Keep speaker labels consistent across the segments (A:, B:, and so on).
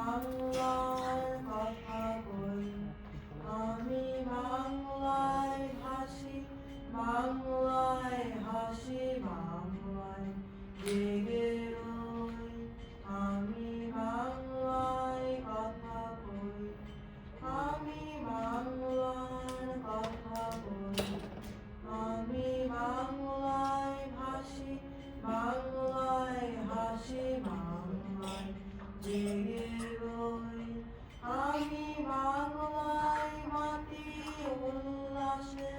A: বাংলার কথা কই, আমি বাংলায় ভাসি, বাংলায় হাসি, বাংলায় জেগে রই। আমি বাংলায় কথা কই, আমি বাংলার কথা কই, আমি বাংলায় ভাসি, বাংলায় হাসি, বাংলায় জেগে রই। আমি বাংলায় মাতি উল্লাসে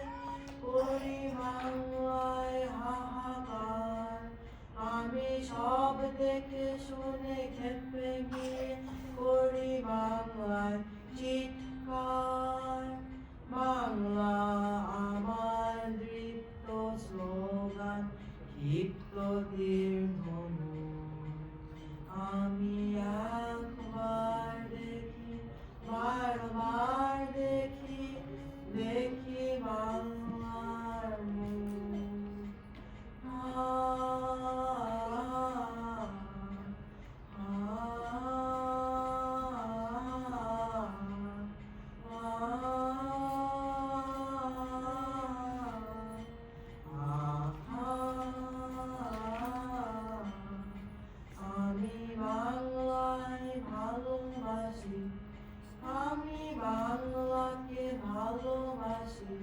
A: করি, বাংলায় হাহাকার। আমি সব দেখে শুনে খেপে গিয়ে করি বাংলায় চিৎকার। বাংলা আমার দৃপ্ত স্লোগান, ক্ষিপ্ত তীর ধনু। আমি একবার দেখি, বারবার দেখি, দেখি বাংলার মুখ। আমি বাংলায় ভালোবাসি, আমি বাংলাকে ভালোবাসি।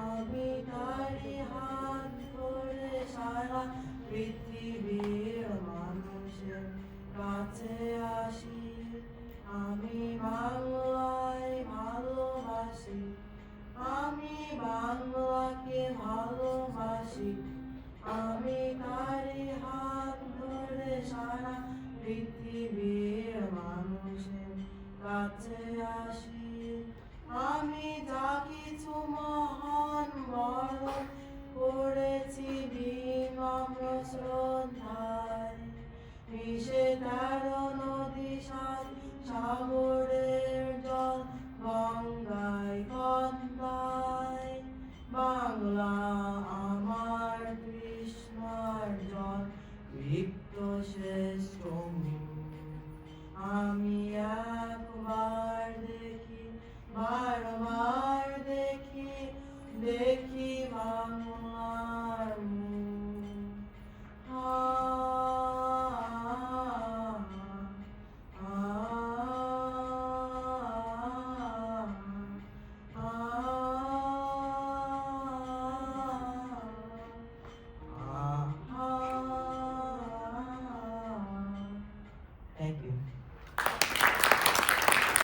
A: আমি তারি হাত ধরে সারা পৃথিবীর মানুষের কাছে আসি। আমি বাংলায় ভালোবাসি, আমি বাংলাকে ভালোবাসি। আমি তারি হাত ধরে সারা পৃথিবীর মানুষের কাছে আসি। আমি যা কিছু মহান বরণ করেছি বিনম্র শ্রদ্ধায়, মিশে 13 নদী 7 সাগরের জল গঙ্গায় পদ্মায়। বাংলা আমার তৃষ্ণার জল, তৃপ্ত শ্রেষ্ঠ মুখ। আমি একবার দেখি, বারবার দেখি, দেখি